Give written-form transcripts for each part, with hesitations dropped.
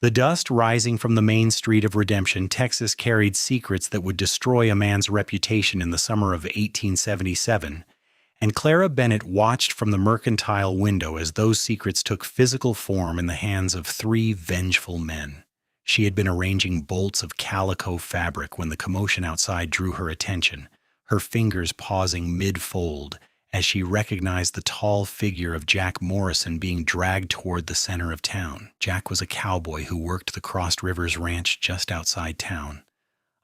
The dust rising from the main street of Redemption, Texas, carried secrets that would destroy a man's reputation in the summer of 1877, and Clara Bennett watched from the mercantile window as those secrets took physical form in the hands of three vengeful men. She had been arranging bolts of calico fabric when the commotion outside drew her attention, her fingers pausing mid-fold as she recognized the tall figure of Jack Morrison being dragged toward the center of town. Jack was a cowboy who worked the Crossed Rivers Ranch just outside town,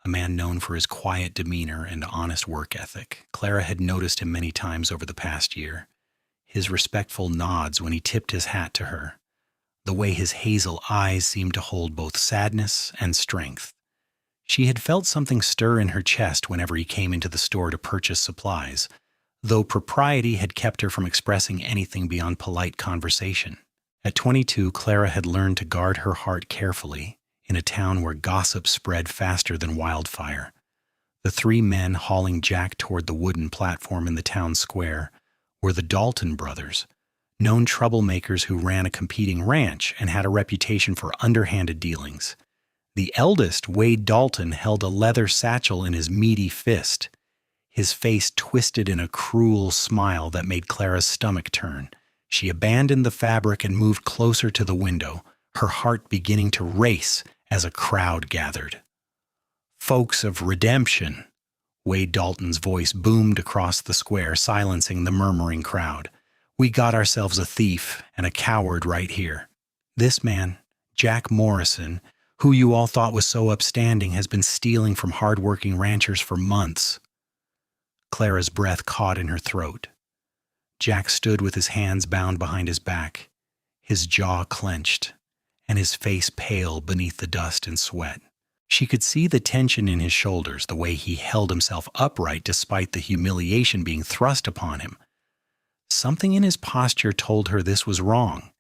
a man known for his quiet demeanor and honest work ethic. Clara had noticed him many times over the past year, his respectful nods when he tipped his hat to her, the way his hazel eyes seemed to hold both sadness and strength. She had felt something stir in her chest whenever he came into the store to purchase supplies, though propriety had kept her from expressing anything beyond polite conversation. At 22, Clara had learned to guard her heart carefully in a town where gossip spread faster than wildfire. The three men hauling Jack toward the wooden platform in the town square were the Dalton brothers, known troublemakers who ran a competing ranch and had a reputation for underhanded dealings. The eldest, Wade Dalton, held a leather satchel in his meaty fist, his face twisted in a cruel smile that made Clara's stomach turn. She abandoned the fabric and moved closer to the window, her heart beginning to race as a crowd gathered. "Folks of Redemption," Wade Dalton's voice boomed across the square, silencing the murmuring crowd. "We got ourselves a thief and a coward right here. This man, Jack Morrison, who you all thought was so upstanding, has been stealing from hard-working ranchers for months." Clara's breath caught in her throat. Jack stood with his hands bound behind his back, his jaw clenched, and his face pale beneath the dust and sweat. She could see the tension in his shoulders, the way he held himself upright despite the humiliation being thrust upon him. Something in his posture told her this was wrong,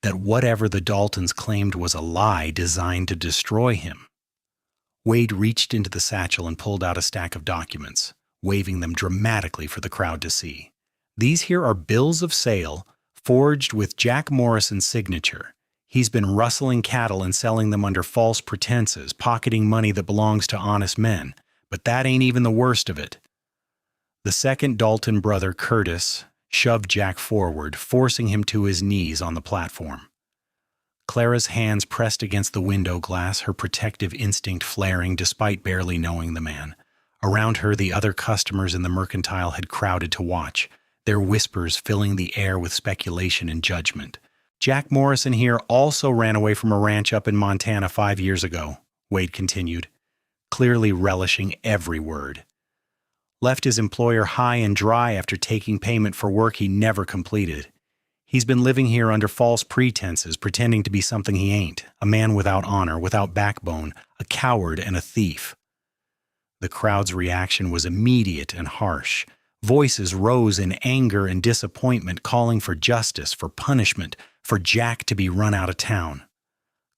that whatever the Daltons claimed was a lie designed to destroy him. Wade reached into the satchel and pulled out a stack of documents, waving them dramatically for the crowd to see. "These here are bills of sale, forged with Jack Morrison's signature. He's been rustling cattle and selling them under false pretenses, pocketing money that belongs to honest men. But that ain't even the worst of it." The second Dalton brother, Curtis, shoved Jack forward, forcing him to his knees on the platform. Clara's hands pressed against the window glass, her protective instinct flaring despite barely knowing the man. Around her, the other customers in the mercantile had crowded to watch, their whispers filling the air with speculation and judgment. "Jack Morrison here also ran away from a ranch up in Montana 5 years ago," Wade continued, clearly relishing every word. "Left his employer high and dry after taking payment for work he never completed. He's been living here under false pretenses, pretending to be something he ain't, a man without honor, without backbone, a coward and a thief." The crowd's reaction was immediate and harsh. Voices rose in anger and disappointment, calling for justice, for punishment, for Jack to be run out of town.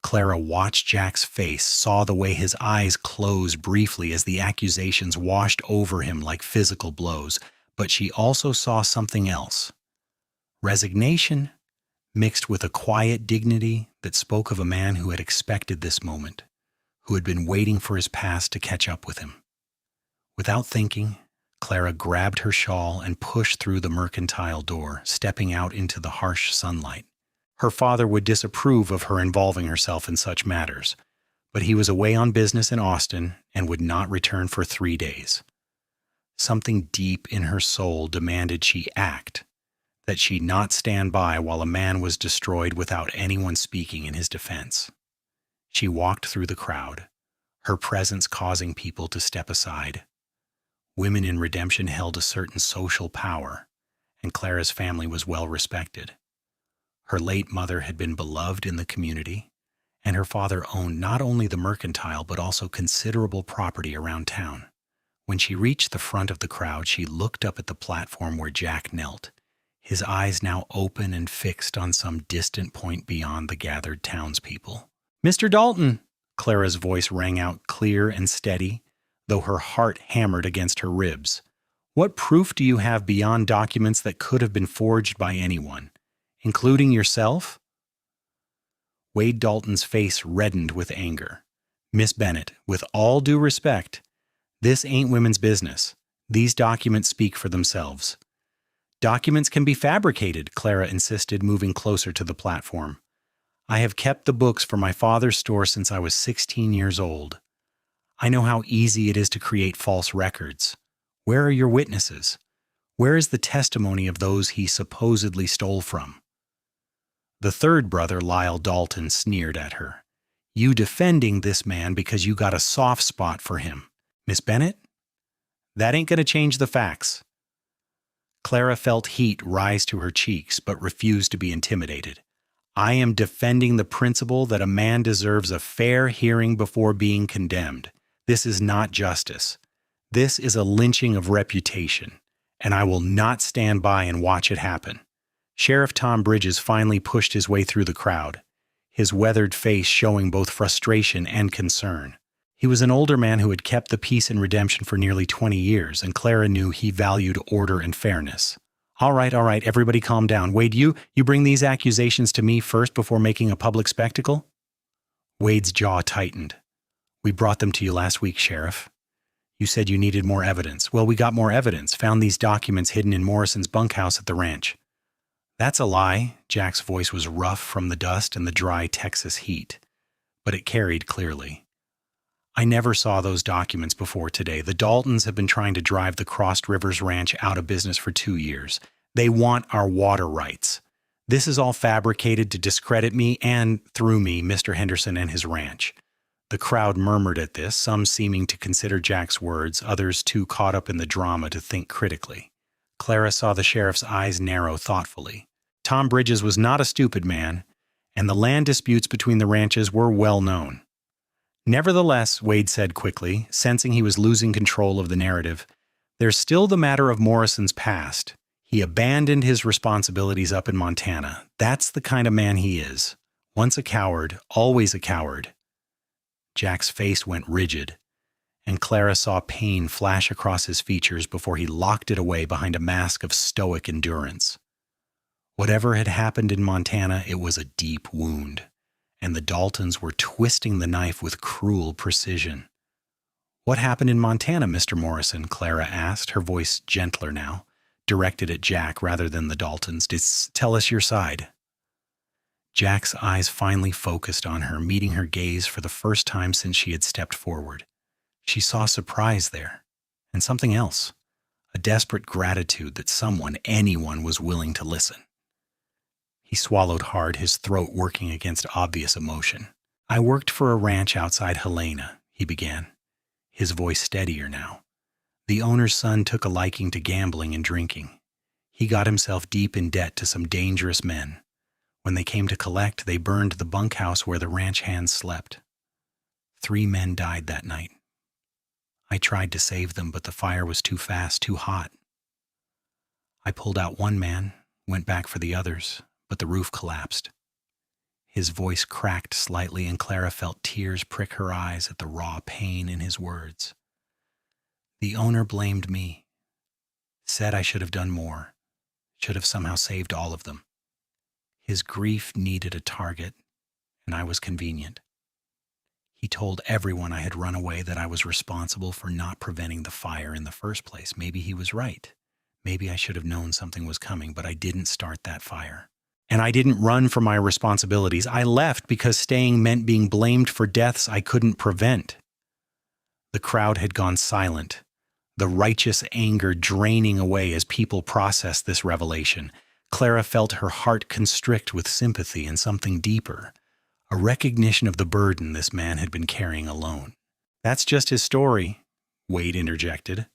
Clara watched Jack's face, saw the way his eyes closed briefly as the accusations washed over him like physical blows, but she also saw something else. Resignation mixed with a quiet dignity that spoke of a man who had expected this moment, who had been waiting for his past to catch up with him. Without thinking, Clara grabbed her shawl and pushed through the mercantile door, stepping out into the harsh sunlight. Her father would disapprove of her involving herself in such matters, but he was away on business in Austin and would not return for 3 days. Something deep in her soul demanded she act, that she not stand by while a man was destroyed without anyone speaking in his defense. She walked through the crowd, her presence causing people to step aside. Women in Redemption held a certain social power, and Clara's family was well respected. Her late mother had been beloved in the community, and her father owned not only the mercantile but also considerable property around town. When she reached the front of the crowd, she looked up at the platform where Jack knelt, his eyes now open and fixed on some distant point beyond the gathered townspeople. "Mr. Dalton!" Clara's voice rang out clear and steady, though her heart hammered against her ribs. "What proof do you have beyond documents that could have been forged by anyone, including yourself?" Wade Dalton's face reddened with anger. Miss Bennett, with all due respect, this ain't women's business. These documents speak for themselves. Documents can be fabricated, Clara insisted, moving closer to the platform. I have kept the books for my father's store since I was 16 years old. I know how easy it is to create false records. Where are your witnesses? Where is the testimony of those he supposedly stole from? The third brother, Lyle Dalton, sneered at her. You defending this man because you got a soft spot for him. Miss Bennett? That ain't going to change the facts. Clara felt heat rise to her cheeks, but refused to be intimidated. I am defending the principle that a man deserves a fair hearing before being condemned. This is not justice. This is a lynching of reputation, and I will not stand by and watch it happen. Sheriff Tom Bridges finally pushed his way through the crowd, his weathered face showing both frustration and concern. He was an older man who had kept the peace and redemption for nearly 20 years, and Clara knew he valued order and fairness. All right, everybody calm down. Wade, you bring these accusations to me first before making a public spectacle? Wade's jaw tightened. We brought them to you last week, Sheriff. You said you needed more evidence. Well, we got more evidence, found these documents hidden in Morrison's bunkhouse at the ranch. That's a lie. Jack's voice was rough from the dust and the dry Texas heat, but it carried clearly. I never saw those documents before today. The Daltons have been trying to drive the Crossed Rivers Ranch out of business for 2 years. They want our water rights. This is all fabricated to discredit me and, through me, Mr. Henderson and his ranch. The crowd murmured at this, some seeming to consider Jack's words, others too caught up in the drama to think critically. Clara saw the sheriff's eyes narrow thoughtfully. Tom Bridges was not a stupid man, and the land disputes between the ranches were well known. Nevertheless, Wade said quickly, sensing he was losing control of the narrative, there's still the matter of Morrison's past. He abandoned his responsibilities up in Montana. That's the kind of man he is. Once a coward, always a coward. Jack's face went rigid, and Clara saw pain flash across his features before he locked it away behind a mask of stoic endurance. Whatever had happened in Montana, it was a deep wound, and the Daltons were twisting the knife with cruel precision. What happened in Montana, Mr. Morrison? Clara asked, her voice gentler now, directed at Jack rather than the Daltons. Tell us your side. Jack's eyes finally focused on her, meeting her gaze for the first time since she had stepped forward. She saw surprise there, and something else, a desperate gratitude that someone, anyone, was willing to listen. He swallowed hard, his throat working against obvious emotion. I worked for a ranch outside Helena, he began, his voice steadier now. The owner's son took a liking to gambling and drinking. He got himself deep in debt to some dangerous men. When they came to collect, they burned the bunkhouse where the ranch hands slept. 3 men died that night. I tried to save them, but the fire was too fast, too hot. I pulled out one man, went back for the others, but the roof collapsed. His voice cracked slightly, and Clara felt tears prick her eyes at the raw pain in his words. The owner blamed me, said I should have done more, should have somehow saved all of them. His grief needed a target, and I was convenient. He told everyone I had run away, that I was responsible for not preventing the fire in the first place. Maybe he was right. Maybe I should have known something was coming, but I didn't start that fire. And I didn't run from my responsibilities. I left because staying meant being blamed for deaths I couldn't prevent. The crowd had gone silent, the righteous anger draining away as people processed this revelation. Clara felt her heart constrict with sympathy and something deeper, a recognition of the burden this man had been carrying alone. That's just his story, Wade interjected,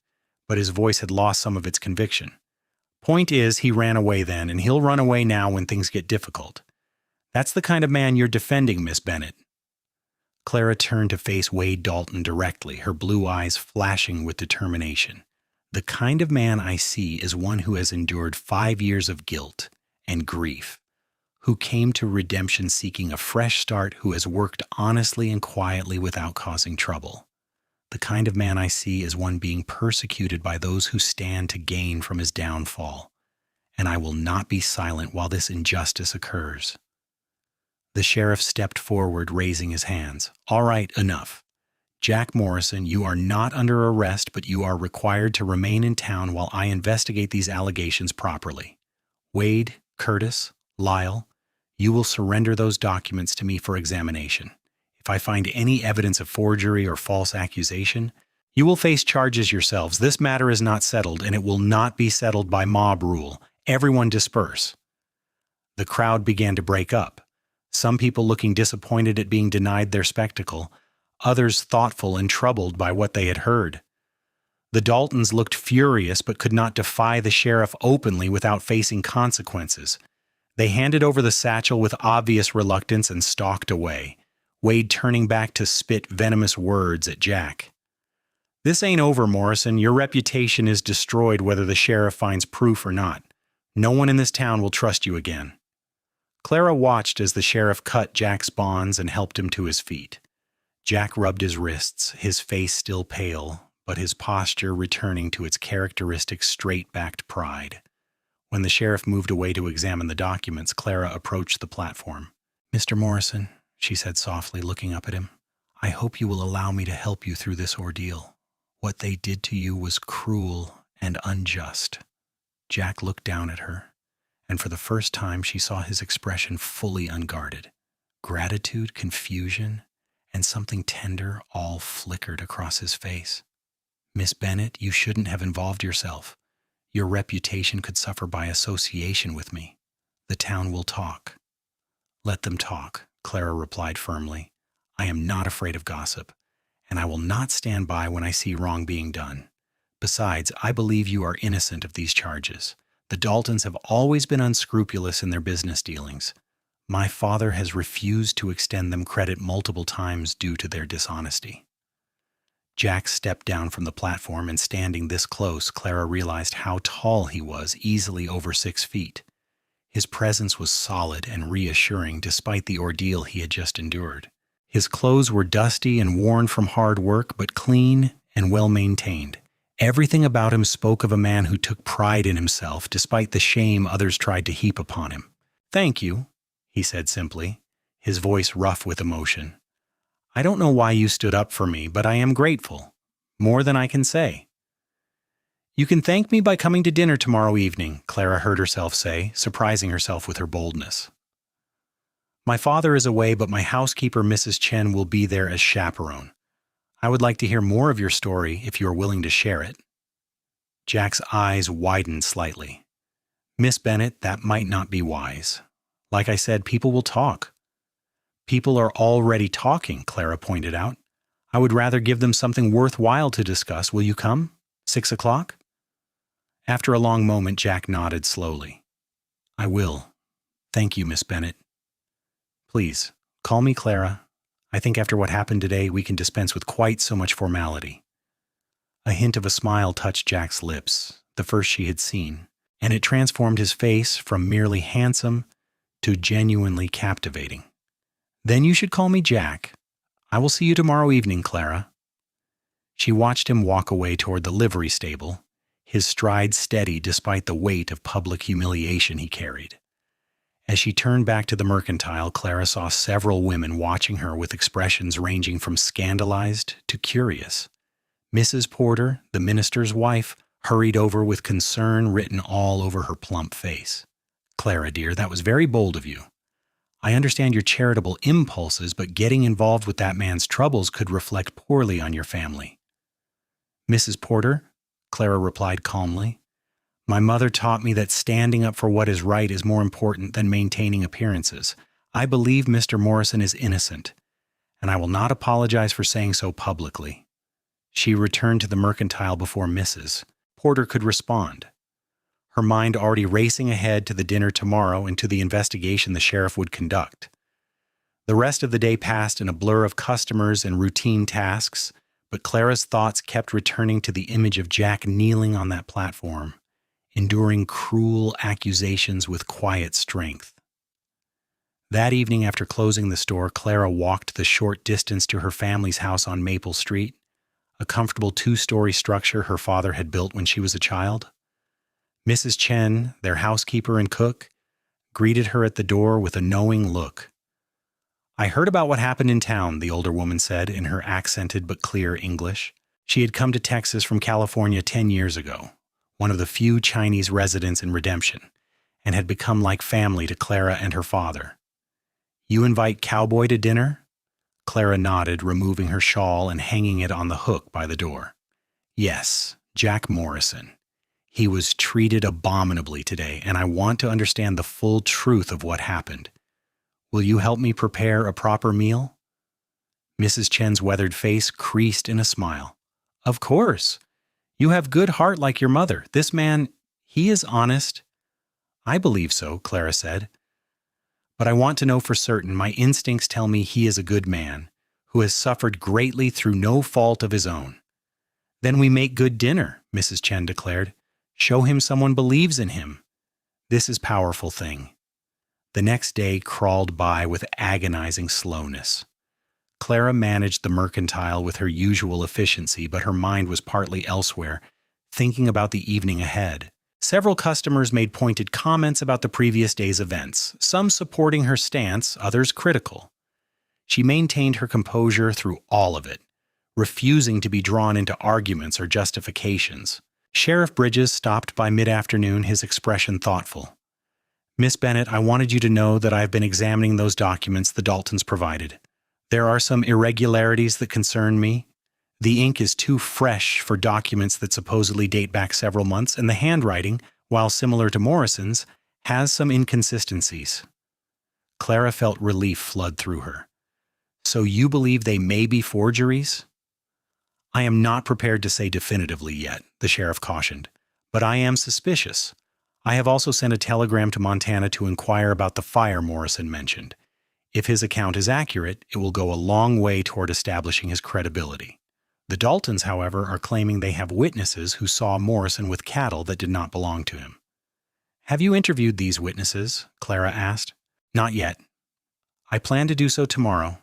but his voice had lost some of its conviction. Point is, he ran away then, and he'll run away now when things get difficult. That's the kind of man you're defending, Miss Bennett. Clara turned to face Wade Dalton directly, her blue eyes flashing with determination. The kind of man I see is one who has endured 5 years of guilt and grief, who came to redemption seeking a fresh start, who has worked honestly and quietly without causing trouble. The kind of man I see is one being persecuted by those who stand to gain from his downfall, and I will not be silent while this injustice occurs. The sheriff stepped forward, raising his hands. All right, enough. Jack Morrison, you are not under arrest, but you are required to remain in town while I investigate these allegations properly. Wade, Curtis, Lyle, you will surrender those documents to me for examination. If I find any evidence of forgery or false accusation, you will face charges yourselves. This matter is not settled, and it will not be settled by mob rule. Everyone disperse. The crowd began to break up, some people looking disappointed at being denied their spectacle, others thoughtful and troubled by what they had heard. The Daltons looked furious but could not defy the sheriff openly without facing consequences. They handed over the satchel with obvious reluctance and stalked away, Wade turning back to spit venomous words at Jack. This ain't over, Morrison. Your reputation is destroyed whether the sheriff finds proof or not. No one in this town will trust you again. Clara watched as the sheriff cut Jack's bonds and helped him to his feet. Jack rubbed his wrists, his face still pale, but his posture returning to its characteristic straight-backed pride. When the sheriff moved away to examine the documents, Clara approached the platform. Mr. Morrison, she said softly, looking up at him, I hope you will allow me to help you through this ordeal. What they did to you was cruel and unjust. Jack looked down at her, and for the first time she saw his expression fully unguarded. Gratitude, confusion, and something tender all flickered across his face. Miss Bennett, you shouldn't have involved yourself. Your reputation could suffer by association with me. The town will talk. Let them talk, Clara replied firmly. I am not afraid of gossip, and I will not stand by when I see wrong being done. Besides, I believe you are innocent of these charges. The Daltons have always been unscrupulous in their business dealings. My father has refused to extend them credit multiple times due to their dishonesty. Jack stepped down from the platform, and standing this close, Clara realized how tall he was, easily over 6 feet. His presence was solid and reassuring despite the ordeal he had just endured. His clothes were dusty and worn from hard work, but clean and well-maintained. Everything about him spoke of a man who took pride in himself despite the shame others tried to heap upon him. Thank you, he said simply, his voice rough with emotion. I don't know why you stood up for me, but I am grateful. More than I can say. You can thank me by coming to dinner tomorrow evening, Clara heard herself say, surprising herself with her boldness. My father is away, but my housekeeper, Mrs. Chen, will be there as chaperone. I would like to hear more of your story if you are willing to share it. Jack's eyes widened slightly. Miss Bennett, that might not be wise. Like I said, people will talk. People are already talking, Clara pointed out. I would rather give them something worthwhile to discuss. Will you come? 6 o'clock? After a long moment, Jack nodded slowly. I will. Thank you, Miss Bennett. Please, call me Clara. I think after what happened today, we can dispense with quite so much formality. A hint of a smile touched Jack's lips, the first she had seen, and it transformed his face from merely handsome to genuinely captivating. Then you should call me Jack. I will see you tomorrow evening, Clara. She watched him walk away toward the livery stable, his stride steady despite the weight of public humiliation he carried. As she turned back to the mercantile, Clara saw several women watching her with expressions ranging from scandalized to curious. Mrs. Porter, the minister's wife, hurried over with concern written all over her plump face. Clara, dear, that was very bold of you. I understand your charitable impulses, but getting involved with that man's troubles could reflect poorly on your family. Mrs. Porter, Clara replied calmly, my mother taught me that standing up for what is right is more important than maintaining appearances. I believe Mr. Morrison is innocent, and I will not apologize for saying so publicly. She returned to the mercantile before Mrs. Porter could respond, her mind already racing ahead to the dinner tomorrow and to the investigation the sheriff would conduct. The rest of the day passed in a blur of customers and routine tasks, but Clara's thoughts kept returning to the image of Jack kneeling on that platform, enduring cruel accusations with quiet strength. That evening, after closing the store, Clara walked the short distance to her family's house on Maple Street, a comfortable 2-story structure her father had built when she was a child. Mrs. Chen, their housekeeper and cook, greeted her at the door with a knowing look. I heard about what happened in town, the older woman said in her accented but clear English. She had come to Texas from California 10 years ago, one of the few Chinese residents in Redemption, and had become like family to Clara and her father. You invite Cowboy to dinner? Clara nodded, removing her shawl and hanging it on the hook by the door. Yes, Jack Morrison. He was treated abominably today, and I want to understand the full truth of what happened. Will you help me prepare a proper meal? Mrs. Chen's weathered face creased in a smile. Of course. You have good heart like your mother. This man, he is honest. I believe so, Clara said. But I want to know for certain. My instincts tell me he is a good man, who has suffered greatly through no fault of his own. Then we make good dinner, Mrs. Chen declared. Show him someone believes in him. This is a powerful thing. The next day crawled by with agonizing slowness. Clara managed the mercantile with her usual efficiency, but her mind was partly elsewhere, thinking about the evening ahead. Several customers made pointed comments about the previous day's events, some supporting her stance, others critical. She maintained her composure through all of it, refusing to be drawn into arguments or justifications. Sheriff Bridges stopped by mid-afternoon, his expression thoughtful. Miss Bennett, I wanted you to know that I have been examining those documents the Daltons provided. There are some irregularities that concern me. The ink is too fresh for documents that supposedly date back several months, and the handwriting, while similar to Morrison's, has some inconsistencies. Clara felt relief flood through her. So you believe they may be forgeries? I am not prepared to say definitively yet, the sheriff cautioned, but I am suspicious. I have also sent a telegram to Montana to inquire about the fire Morrison mentioned. If his account is accurate, it will go a long way toward establishing his credibility. The Daltons, however, are claiming they have witnesses who saw Morrison with cattle that did not belong to him. Have you interviewed these witnesses? Clara asked. Not yet. I plan to do so tomorrow.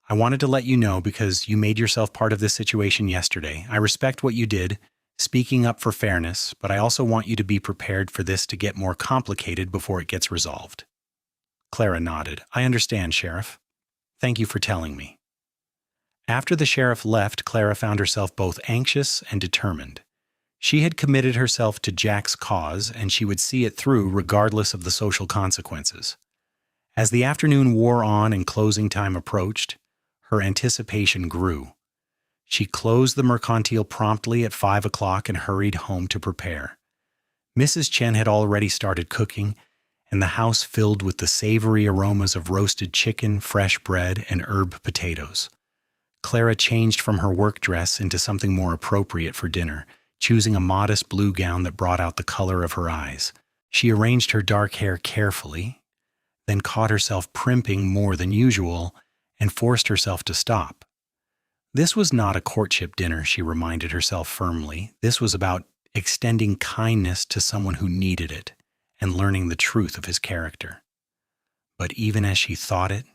I wanted to let you know because you made yourself part of this situation yesterday. I respect what you did, speaking up for fairness, but I also want you to be prepared for this to get more complicated before it gets resolved. Clara nodded. I understand, Sheriff. Thank you for telling me. After the sheriff left, Clara found herself both anxious and determined. She had committed herself to Jack's cause, and she would see it through regardless of the social consequences. As the afternoon wore on and closing time approached, her anticipation grew. She closed the mercantile promptly at 5 o'clock and hurried home to prepare. Mrs. Chen had already started cooking, and the house filled with the savory aromas of roasted chicken, fresh bread, and herb potatoes. Clara changed from her work dress into something more appropriate for dinner, choosing a modest blue gown that brought out the color of her eyes. She arranged her dark hair carefully, then caught herself primping more than usual and forced herself to stop. This was not a courtship dinner, she reminded herself firmly. This was about extending kindness to someone who needed it and learning the truth of his character. But even as she thought it,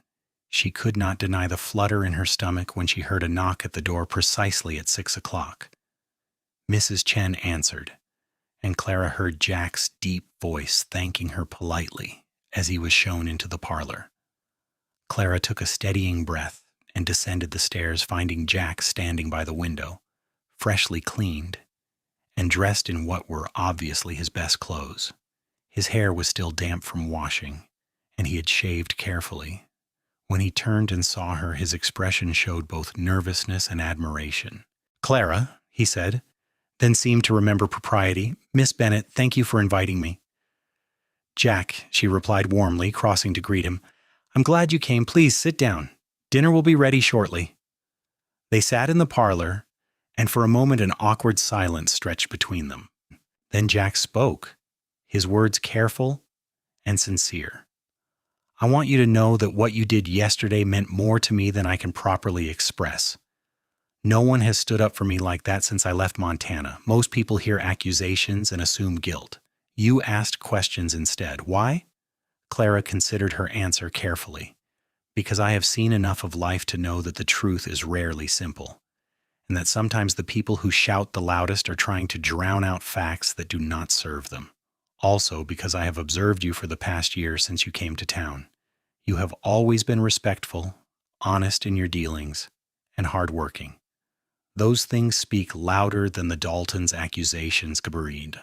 she could not deny the flutter in her stomach when she heard a knock at the door precisely at 6 o'clock. Mrs. Chen answered, and Clara heard Jack's deep voice thanking her politely as he was shown into the parlor. Clara took a steadying breath and descended the stairs, finding Jack standing by the window, freshly cleaned, and dressed in what were obviously his best clothes. His hair was still damp from washing, and he had shaved carefully. When he turned and saw her, his expression showed both nervousness and admiration. Clara, he said, then seemed to remember propriety. Miss Bennett, thank you for inviting me. Jack, she replied warmly, crossing to greet him. I'm glad you came. Please sit down. Dinner will be ready shortly. They sat in the parlor, and for a moment an awkward silence stretched between them. Then Jack spoke, his words careful and sincere. I want you to know that what you did yesterday meant more to me than I can properly express. No one has stood up for me like that since I left Montana. Most people hear accusations and assume guilt. You asked questions instead. Why? Clara considered her answer carefully. Because I have seen enough of life to know that the truth is rarely simple, and that sometimes the people who shout the loudest are trying to drown out facts that do not serve them. Also, because I have observed you for the past year since you came to town. You have always been respectful, honest in your dealings, and hardworking. Those things speak louder than the Daltons' accusations, Gabarid.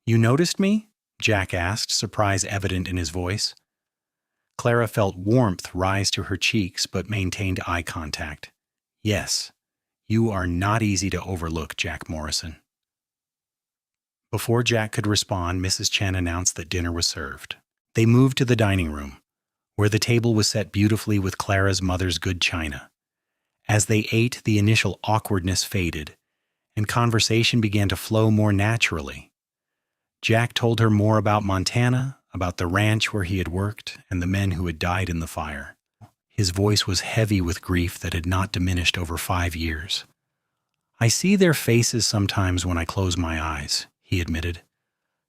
You noticed me? Jack asked, surprise evident in his voice. Clara felt warmth rise to her cheeks but maintained eye contact. Yes, you are not easy to overlook, Jack Morrison. Before Jack could respond, Mrs. Chen announced that dinner was served. They moved to the dining room, where the table was set beautifully with Clara's mother's good china. As they ate, the initial awkwardness faded, and conversation began to flow more naturally. Jack told her more about Montana, about the ranch where he had worked, and the men who had died in the fire. His voice was heavy with grief that had not diminished over 5 years. I see their faces sometimes when I close my eyes, he admitted.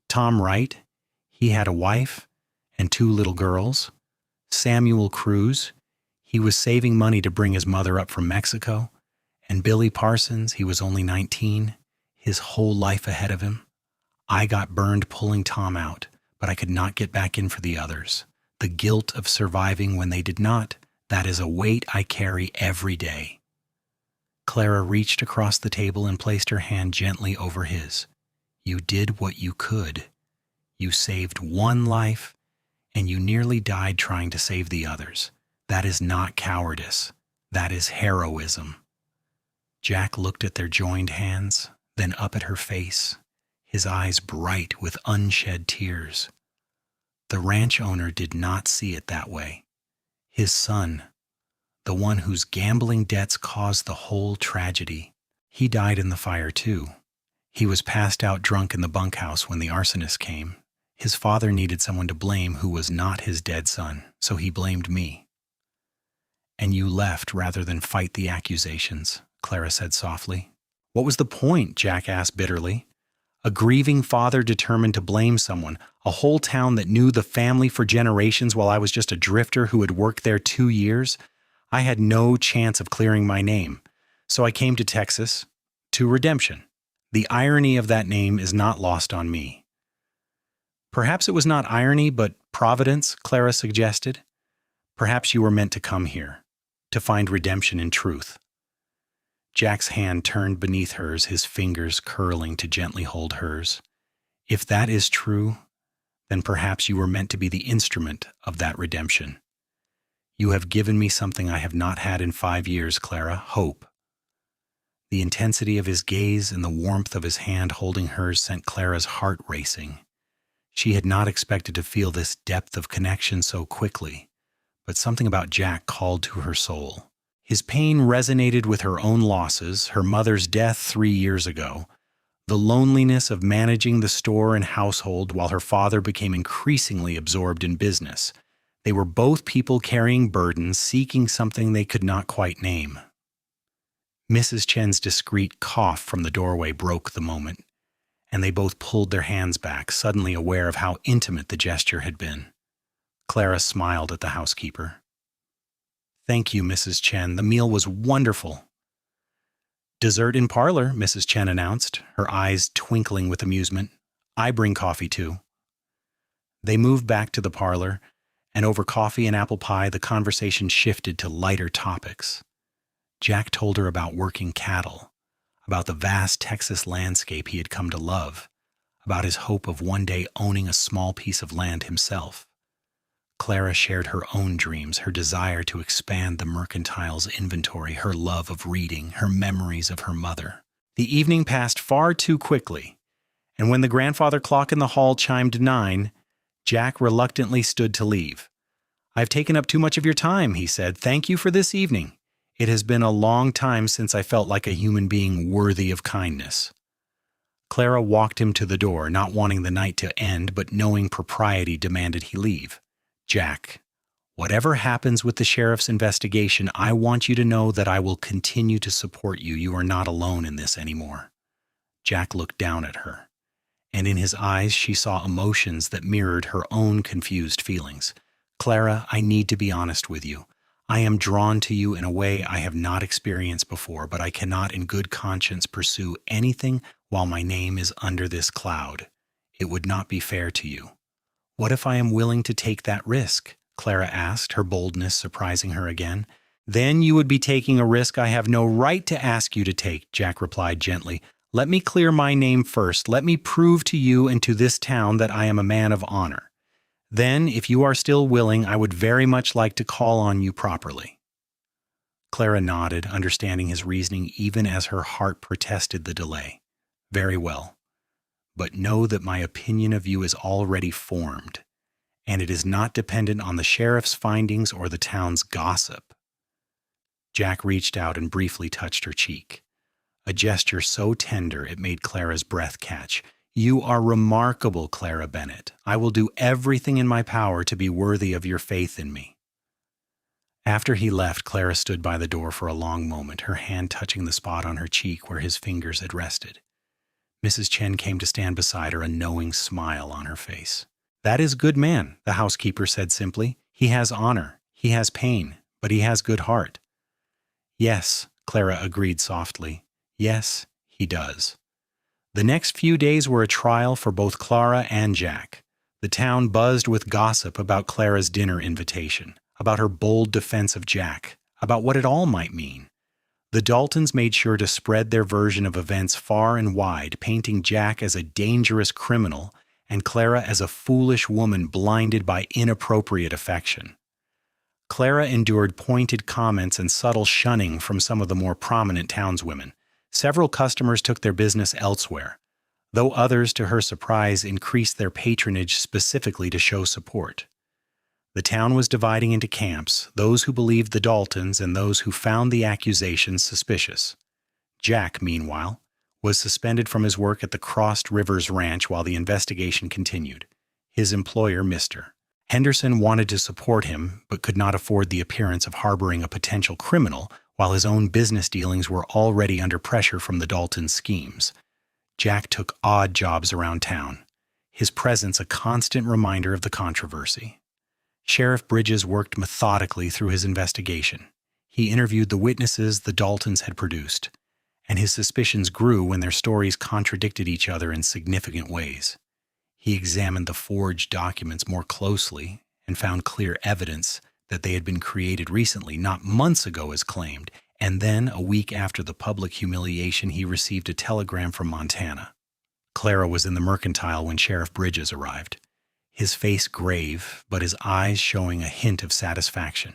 Tom Wright, he had a wife and 2 little girls. Samuel Cruz, he was saving money to bring his mother up from Mexico. And Billy Parsons, he was only 19, his whole life ahead of him. I got burned pulling Tom out, but I could not get back in for the others. The guilt of surviving when they did not, that is a weight I carry every day. Clara reached across the table and placed her hand gently over his. You did what you could. You saved 1 life, and you nearly died trying to save the others. That is not cowardice. That is heroism. Jack looked at their joined hands, then up at her face, his eyes bright with unshed tears. The ranch owner did not see it that way. His son, the one whose gambling debts caused the whole tragedy, he died in the fire too. He was passed out drunk in the bunkhouse when the arsonist came. His father needed someone to blame who was not his dead son, so he blamed me. And you left rather than fight the accusations, Clara said softly. What was the point? Jack asked bitterly. A grieving father determined to blame someone, a whole town that knew the family for generations while I was just a drifter who had worked there 2 years. I had no chance of clearing my name, so I came to Texas, to redemption. The irony of that name is not lost on me. Perhaps it was not irony, but providence, Clara suggested. Perhaps you were meant to come here, to find redemption in truth. Jack's hand turned beneath hers, his fingers curling to gently hold hers. If that is true, then perhaps you were meant to be the instrument of that redemption. You have given me something I have not had in 5 years, Clara, hope. The intensity of his gaze and the warmth of his hand holding hers sent Clara's heart racing. She had not expected to feel this depth of connection so quickly, but something about Jack called to her soul. His pain resonated with her own losses, her mother's death 3 years ago, the loneliness of managing the store and household while her father became increasingly absorbed in business. They were both people carrying burdens, seeking something they could not quite name. Mrs. Chen's discreet cough from the doorway broke the moment, and they both pulled their hands back, suddenly aware of how intimate the gesture had been. Clara smiled at the housekeeper. Thank you, Mrs. Chen. The meal was wonderful. Dessert in parlor, Mrs. Chen announced, her eyes twinkling with amusement. I bring coffee too. They moved back to the parlor, and over coffee and apple pie, the conversation shifted to lighter topics. Jack told her about working cattle, about the vast Texas landscape he had come to love, about his hope of one day owning a small piece of land himself. Clara shared her own dreams, her desire to expand the mercantile's inventory, her love of reading, her memories of her mother. The evening passed far too quickly, and when the grandfather clock in the hall chimed 9, Jack reluctantly stood to leave. I've taken up too much of your time, he said. Thank you for this evening. It has been a long time since I felt like a human being worthy of kindness. Clara walked him to the door, not wanting the night to end, but knowing propriety demanded he leave. Jack, whatever happens with the sheriff's investigation, I want you to know that I will continue to support you. You are not alone in this anymore. Jack looked down at her, and in his eyes she saw emotions that mirrored her own confused feelings. Clara, I need to be honest with you. I am drawn to you in a way I have not experienced before, but I cannot in good conscience pursue anything while my name is under this cloud. It would not be fair to you. What if I am willing to take that risk? Clara asked, her boldness surprising her again. Then you would be taking a risk I have no right to ask you to take, Jack replied gently. Let me clear my name first. Let me prove to you and to this town that I am a man of honor. Then, if you are still willing, I would very much like to call on you properly. Clara nodded, understanding his reasoning even as her heart protested the delay. Very well. But know that my opinion of you is already formed, and it is not dependent on the sheriff's findings or the town's gossip. Jack reached out and briefly touched her cheek, a gesture so tender it made Clara's breath catch. You are remarkable, Clara Bennett. I will do everything in my power to be worthy of your faith in me. After he left, Clara stood by the door for a long moment, her hand touching the spot on her cheek where his fingers had rested. Mrs. Chen came to stand beside her, a knowing smile on her face. That is good man, the housekeeper said simply. He has honor, he has pain, but he has good heart. Yes, Clara agreed softly. Yes, he does. The next few days were a trial for both Clara and Jack. The town buzzed with gossip about Clara's dinner invitation, about her bold defense of Jack, about what it all might mean. The Daltons made sure to spread their version of events far and wide, painting Jack as a dangerous criminal and Clara as a foolish woman blinded by inappropriate affection. Clara endured pointed comments and subtle shunning from some of the more prominent townswomen. Several customers took their business elsewhere, though others, to her surprise, increased their patronage specifically to show support. The town was dividing into camps, those who believed the Daltons and those who found the accusations suspicious. Jack, meanwhile, was suspended from his work at the Crossed Rivers Ranch while the investigation continued. His employer, Mr. Henderson, wanted to support him, but could not afford the appearance of harboring a potential criminal while his own business dealings were already under pressure from the Daltons' schemes. Jack took odd jobs around town, his presence a constant reminder of the controversy. Sheriff Bridges worked methodically through his investigation. He interviewed the witnesses the Daltons had produced, and his suspicions grew when their stories contradicted each other in significant ways. He examined the forged documents more closely and found clear evidence that they had been created recently, not months ago as claimed, and then, a week after the public humiliation, he received a telegram from Montana. Clara was in the Mercantile when Sheriff Bridges arrived, his face grave, but his eyes showing a hint of satisfaction.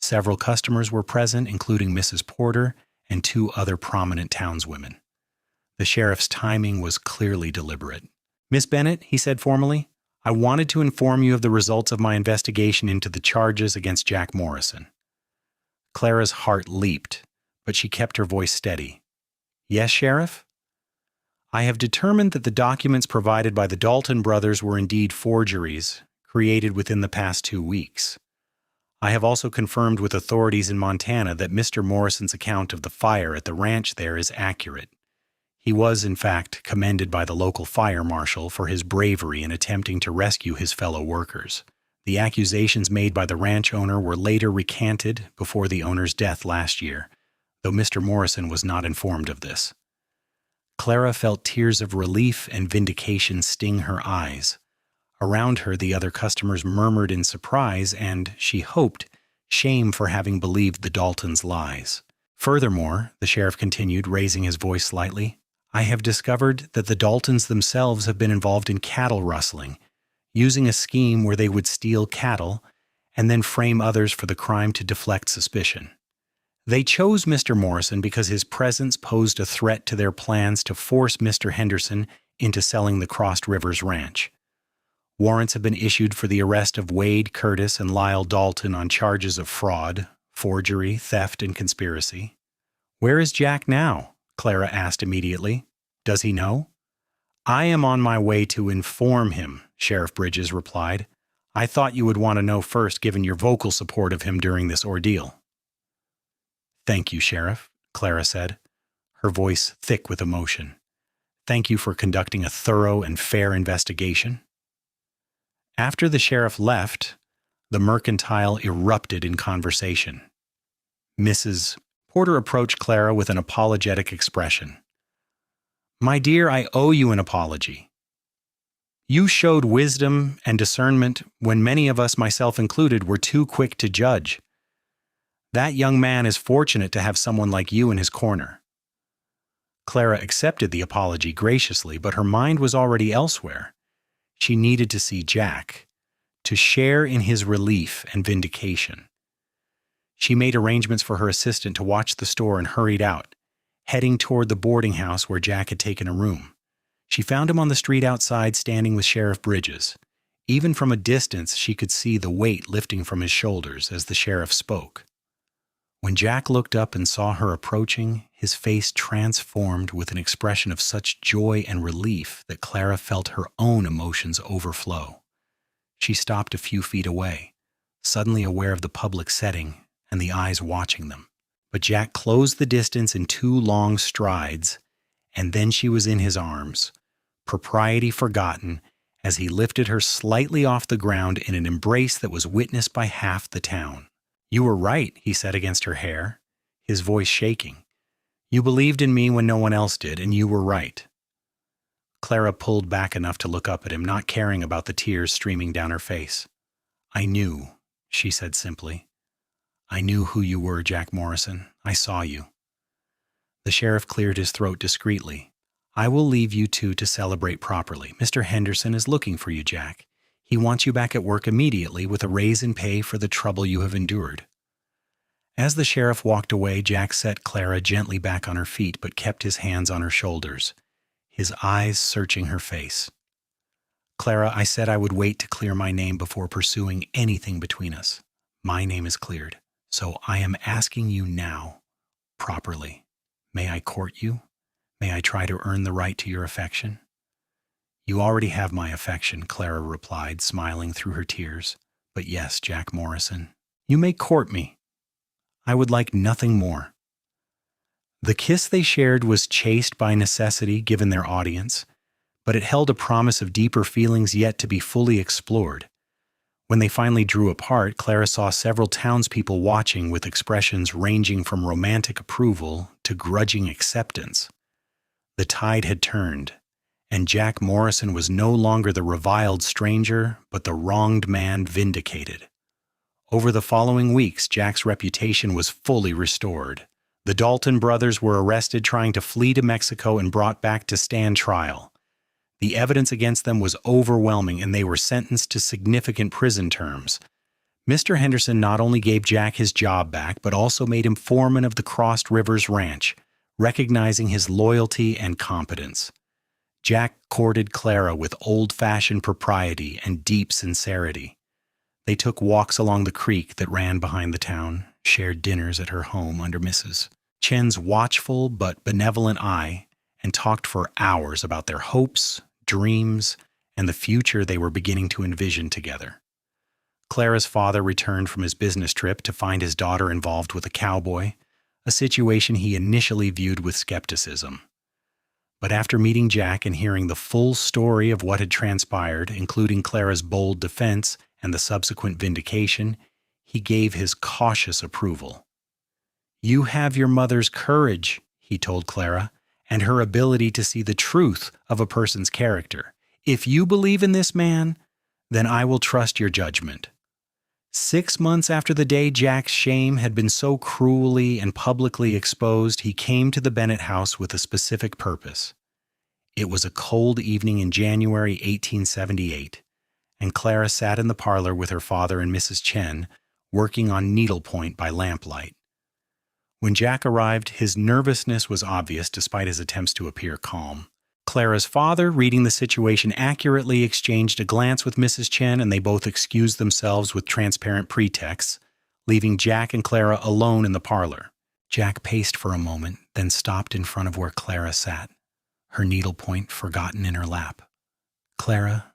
Several customers were present, including Mrs. Porter and two other prominent townswomen. The sheriff's timing was clearly deliberate. Miss Bennett, he said formally, I wanted to inform you of the results of my investigation into the charges against Jack Morrison. Clara's heart leaped, but she kept her voice steady. Yes, Sheriff? I have determined that the documents provided by the Dalton brothers were indeed forgeries, created within the past 2 weeks. I have also confirmed with authorities in Montana that Mr. Morrison's account of the fire at the ranch there is accurate. He was, in fact, commended by the local fire marshal for his bravery in attempting to rescue his fellow workers. The accusations made by the ranch owner were later recanted before the owner's death last year, though Mr. Morrison was not informed of this. Clara felt tears of relief and vindication sting her eyes. Around her, the other customers murmured in surprise and, she hoped, shame for having believed the Daltons' lies. Furthermore, the sheriff continued, raising his voice slightly, I have discovered that the Daltons themselves have been involved in cattle rustling, using a scheme where they would steal cattle and then frame others for the crime to deflect suspicion. They chose Mr. Morrison because his presence posed a threat to their plans to force Mr. Henderson into selling the Crossed Rivers Ranch. Warrants have been issued for the arrest of Wade Curtis and Lyle Dalton on charges of fraud, forgery, theft, and conspiracy. Where is Jack now? Clara asked immediately. Does he know? I am on my way to inform him, Sheriff Bridges replied. I thought you would want to know first, given your vocal support of him during this ordeal. Thank you, Sheriff, Clara said, her voice thick with emotion. Thank you for conducting a thorough and fair investigation. After the sheriff left, the Mercantile erupted in conversation. Mrs. Porter approached Clara with an apologetic expression. My dear, I owe you an apology. You showed wisdom and discernment when many of us, myself included, were too quick to judge. That young man is fortunate to have someone like you in his corner." Clara accepted the apology graciously, but her mind was already elsewhere. She needed to see Jack, to share in his relief and vindication. She made arrangements for her assistant to watch the store and hurried out, heading toward the boarding house where Jack had taken a room. She found him on the street outside, standing with Sheriff Bridges. Even from a distance, she could see the weight lifting from his shoulders as the sheriff spoke. When Jack looked up and saw her approaching, his face transformed with an expression of such joy and relief that Clara felt her own emotions overflow. She stopped a few feet away, suddenly aware of the public setting and the eyes watching them. But Jack closed the distance in 2 long strides, and then she was in his arms, propriety forgotten, as he lifted her slightly off the ground in an embrace that was witnessed by half the town. "You were right," he said against her hair, his voice shaking. "You believed in me when no one else did, and you were right." Clara pulled back enough to look up at him, not caring about the tears streaming down her face. "I knew," she said simply. "I knew who you were, Jack Morrison. I saw you." The sheriff cleared his throat discreetly. "I will leave you two to celebrate properly. Mr. Henderson is looking for you, Jack. He wants you back at work immediately with a raise in pay for the trouble you have endured." As the sheriff walked away, Jack set Clara gently back on her feet, but kept his hands on her shoulders, his eyes searching her face. "Clara, I said I would wait to clear my name before pursuing anything between us. My name is cleared, so I am asking you now, properly. May I court you? May I try to earn the right to your affection?" "You already have my affection," Clara replied, smiling through her tears. "But yes, Jack Morrison, you may court me. I would like nothing more." The kiss they shared was chaste by necessity given their audience, but it held a promise of deeper feelings yet to be fully explored. When they finally drew apart, Clara saw several townspeople watching with expressions ranging from romantic approval to grudging acceptance. The tide had turned, and Jack Morrison was no longer the reviled stranger, but the wronged man vindicated. Over the following weeks, Jack's reputation was fully restored. The Dalton brothers were arrested trying to flee to Mexico and brought back to stand trial. The evidence against them was overwhelming, and they were sentenced to significant prison terms. Mr. Henderson not only gave Jack his job back, but also made him foreman of the Crossed Rivers Ranch, recognizing his loyalty and competence. Jack courted Clara with old-fashioned propriety and deep sincerity. They took walks along the creek that ran behind the town, shared dinners at her home under Mrs. Chen's watchful but benevolent eye, and talked for hours about their hopes, dreams, and the future they were beginning to envision together. Clara's father returned from his business trip to find his daughter involved with a cowboy, a situation he initially viewed with skepticism. But after meeting Jack and hearing the full story of what had transpired, including Clara's bold defense and the subsequent vindication, he gave his cautious approval. "You have your mother's courage," he told Clara, "and her ability to see the truth of a person's character. If you believe in this man, then I will trust your judgment." 6 months after the day Jack's shame had been so cruelly and publicly exposed, he came to the Bennett house with a specific purpose. It was a cold evening in January 1878, and Clara sat in the parlor with her father and Mrs. Chen, working on needlepoint by lamplight. When Jack arrived, his nervousness was obvious despite his attempts to appear calm. Clara's father, reading the situation accurately, exchanged a glance with Mrs. Chen, and they both excused themselves with transparent pretexts, leaving Jack and Clara alone in the parlor. Jack paced for a moment, then stopped in front of where Clara sat, her needlepoint forgotten in her lap. "Clara,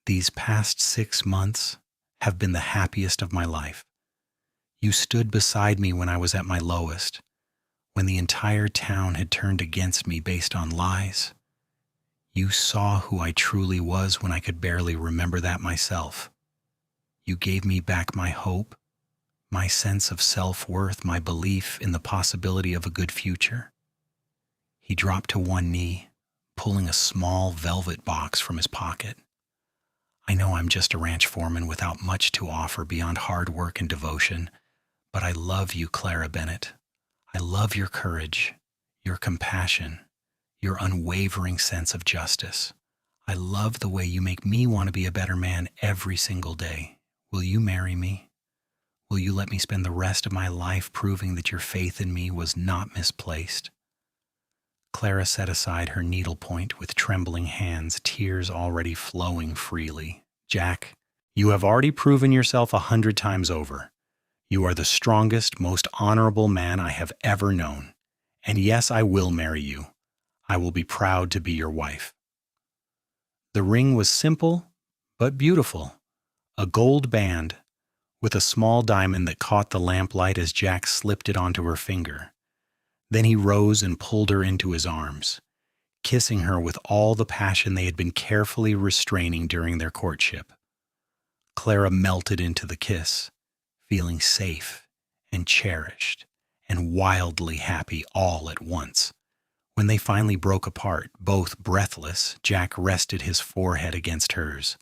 these past 6 months have been the happiest of my life. You stood beside me when I was at my lowest, when the entire town had turned against me based on lies. You saw who I truly was when I could barely remember that myself. You gave me back my hope, my sense of self-worth, my belief in the possibility of a good future." He dropped to one knee, pulling a small velvet box from his pocket. I know I'm just a ranch foreman without much to offer beyond hard work and devotion, but I love you, Clara Bennett. I love your courage, your compassion, your unwavering sense of justice. I love the way you make me want to be a better man every single day. Will you marry me? Will you let me spend the rest of my life proving that your faith in me was not misplaced? Clara set aside her needlepoint with trembling hands, tears already flowing freely. Jack, you have already proven yourself 100 times over. You are the strongest, most honorable man I have ever known. And yes, I will marry you. I will be proud to be your wife. The ring was simple, but beautiful. A gold band with a small diamond that caught the lamplight as Jack slipped it onto her finger. Then he rose and pulled her into his arms, kissing her with all the passion they had been carefully restraining during their courtship. Clara melted into the kiss, feeling safe and cherished and wildly happy all at once. When they finally broke apart, both breathless, Jack rested his forehead against hers.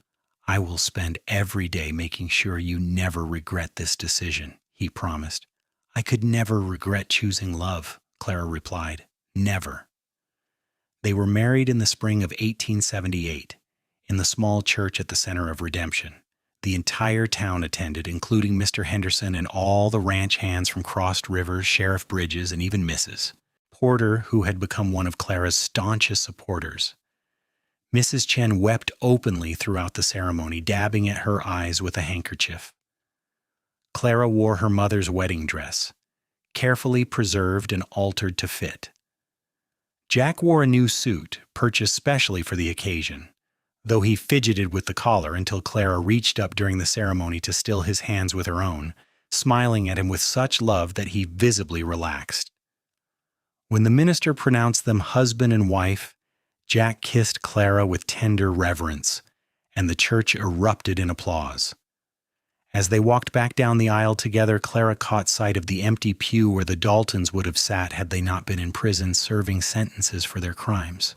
I will spend every day making sure you never regret this decision, he promised. I could never regret choosing love, Clara replied. Never. They were married in the spring of 1878, in the small church at the Center of Redemption. The entire town attended, including Mr. Henderson and all the ranch hands from Crossed Rivers, Sheriff Bridges, and even Mrs. Porter, who had become one of Clara's staunchest supporters. Mrs. Chen wept openly throughout the ceremony, dabbing at her eyes with a handkerchief. Clara wore her mother's wedding dress, carefully preserved and altered to fit. Jack wore a new suit, purchased specially for the occasion, though he fidgeted with the collar until Clara reached up during the ceremony to still his hands with her own, smiling at him with such love that he visibly relaxed. When the minister pronounced them husband and wife, Jack kissed Clara with tender reverence, and the church erupted in applause. As they walked back down the aisle together, Clara caught sight of the empty pew where the Daltons would have sat had they not been in prison serving sentences for their crimes.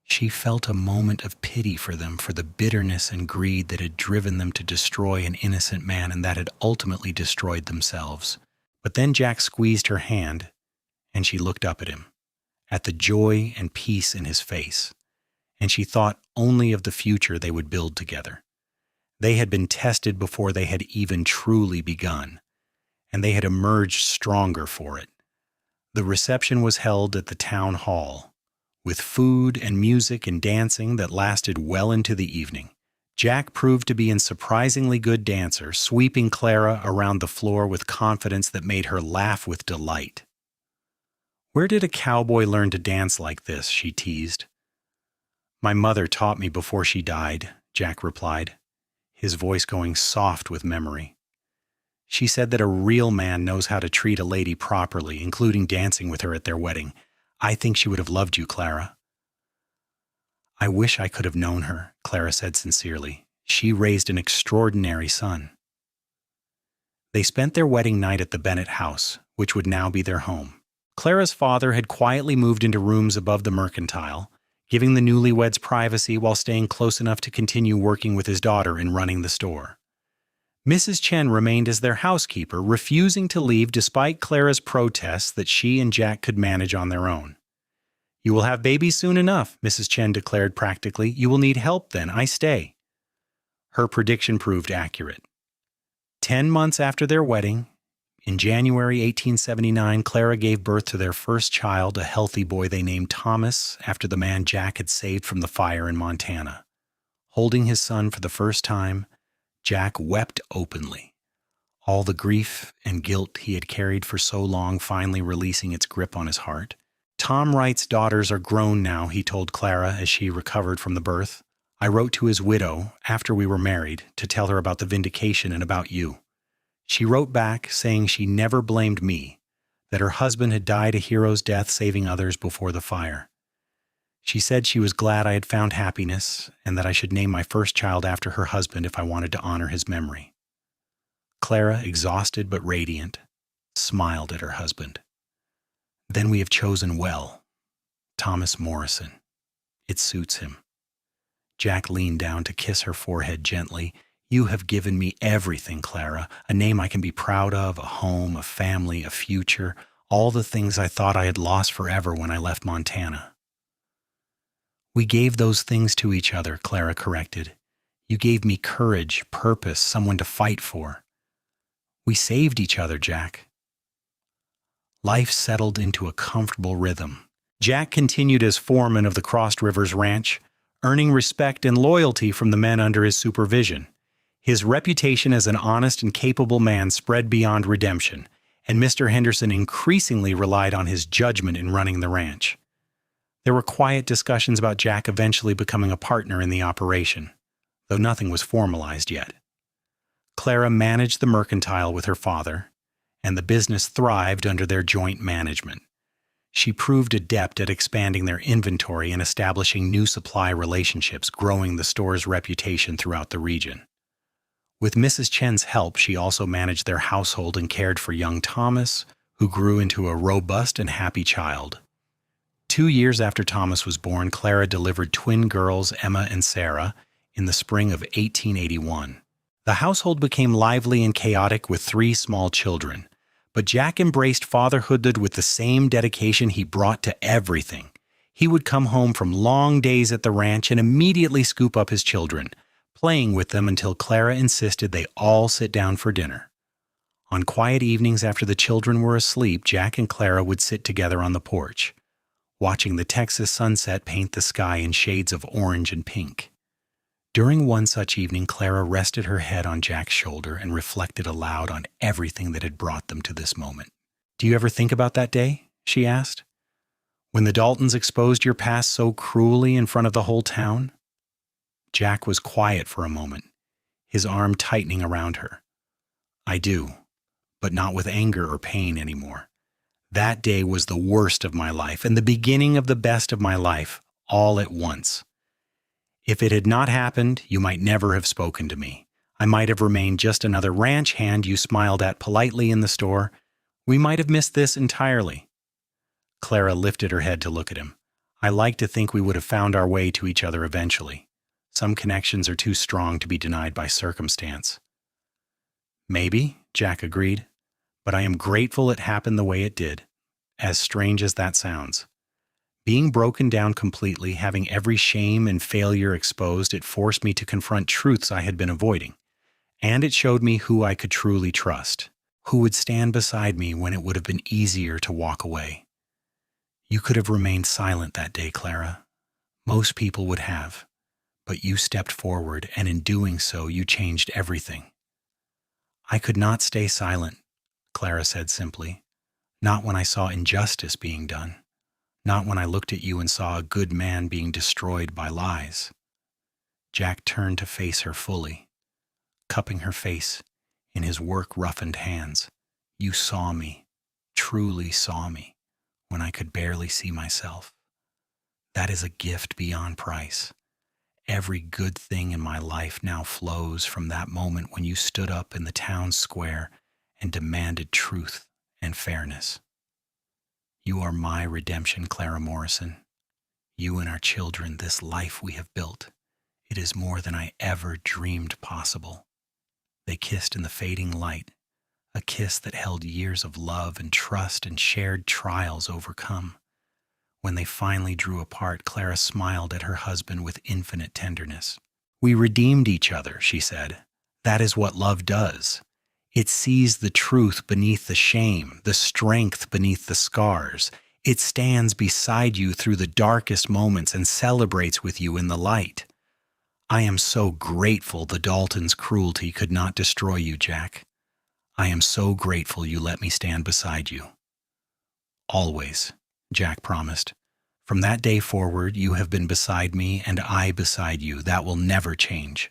She felt a moment of pity for them, for the bitterness and greed that had driven them to destroy an innocent man and that had ultimately destroyed themselves. But then Jack squeezed her hand, and she looked up at him, at the joy and peace in his face, and she thought only of the future they would build together. They had been tested before they had even truly begun, and they had emerged stronger for it. The reception was held at the town hall, with food and music and dancing that lasted well into the evening. Jack proved to be a surprisingly good dancer, sweeping Clara around the floor with confidence that made her laugh with delight. "Where did a cowboy learn to dance like this?" she teased. "My mother taught me before she died," Jack replied, his voice going soft with memory. "She said that a real man knows how to treat a lady properly, including dancing with her at their wedding. I think she would have loved you, Clara." "I wish I could have known her," Clara said sincerely. "She raised an extraordinary son." They spent their wedding night at the Bennett house, which would now be their home. Clara's father had quietly moved into rooms above the mercantile, giving the newlyweds privacy while staying close enough to continue working with his daughter in running the store. Mrs. Chen remained as their housekeeper, refusing to leave despite Clara's protests that she and Jack could manage on their own. "You will have babies soon enough," Mrs. Chen declared practically. "You will need help then. I stay." Her prediction proved accurate. 10 months after their wedding, in January 1879, Clara gave birth to their first child, a healthy boy they named Thomas, after the man Jack had saved from the fire in Montana. Holding his son for the first time, Jack wept openly, all the grief and guilt he had carried for so long finally releasing its grip on his heart. "Tom Wright's daughters are grown now," he told Clara as she recovered from the birth. "I wrote to his widow, after we were married, to tell her about the vindication and about you. She wrote back saying she never blamed me, that her husband had died a hero's death saving others before the fire. She said she was glad I had found happiness and that I should name my first child after her husband if I wanted to honor his memory." Clara, exhausted but radiant, smiled at her husband. "Then we have chosen well. Thomas Morrison. It suits him." Jack leaned down to kiss her forehead gently. You have given me everything, Clara. A name I can be proud of, a home, a family, a future, all the things I thought I had lost forever when I left Montana. We gave those things to each other, Clara corrected. You gave me courage, purpose, someone to fight for. We saved each other, Jack. Life settled into a comfortable rhythm. Jack continued as foreman of the Crossed Rivers Ranch, earning respect and loyalty from the men under his supervision. His reputation as an honest and capable man spread beyond redemption, and Mr. Henderson increasingly relied on his judgment in running the ranch. There were quiet discussions about Jack eventually becoming a partner in the operation, though nothing was formalized yet. Clara managed the mercantile with her father, and the business thrived under their joint management. She proved adept at expanding their inventory and establishing new supply relationships, growing the store's reputation throughout the region. With Mrs. Chen's help, she also managed their household and cared for young Thomas, who grew into a robust and happy child. 2 years after Thomas was born, Clara delivered twin girls, Emma and Sarah, in the spring of 1881. The household became lively and chaotic with 3 small children, but Jack embraced fatherhood with the same dedication he brought to everything. He would come home from long days at the ranch and immediately scoop up his children, playing with them until Clara insisted they all sit down for dinner. On quiet evenings after the children were asleep, Jack and Clara would sit together on the porch, watching the Texas sunset paint the sky in shades of orange and pink. During one such evening, Clara rested her head on Jack's shoulder and reflected aloud on everything that had brought them to this moment. "Do you ever think about that day?" she asked. "When the Daltons exposed your past so cruelly in front of the whole town?" Jack was quiet for a moment, his arm tightening around her. "I do, but not with anger or pain anymore. That day was the worst of my life and the beginning of the best of my life, all at once. If it had not happened, you might never have spoken to me. I might have remained just another ranch hand you smiled at politely in the store. We might have missed this entirely." Clara lifted her head to look at him. "I like to think we would have found our way to each other eventually. Some connections are too strong to be denied by circumstance." "Maybe," Jack agreed, "but I am grateful it happened the way it did, as strange as that sounds. Being broken down completely, having every shame and failure exposed, it forced me to confront truths I had been avoiding. And it showed me who I could truly trust, who would stand beside me when it would have been easier to walk away. You could have remained silent that day, Clara. Most people would have. But you stepped forward, and in doing so, you changed everything." "I could not stay silent," Clara said simply. "Not when I saw injustice being done. Not when I looked at you and saw a good man being destroyed by lies." Jack turned to face her fully, cupping her face in his work-roughened hands. "You saw me, truly saw me, when I could barely see myself. That is a gift beyond price. Every good thing in my life now flows from that moment when you stood up in the town square and demanded truth and fairness. You are my redemption, Clara Morrison. You and our children, this life we have built. It is more than I ever dreamed possible." They kissed in the fading light, a kiss that held years of love and trust and shared trials overcome. When they finally drew apart, Clara smiled at her husband with infinite tenderness. "We redeemed each other," she said. "That is what love does. It sees the truth beneath the shame, the strength beneath the scars. It stands beside you through the darkest moments and celebrates with you in the light. I am so grateful the Daltons' cruelty could not destroy you, Jack. I am so grateful you let me stand beside you." "Always," Jack promised. "From that day forward, you have been beside me and I beside you. That will never change."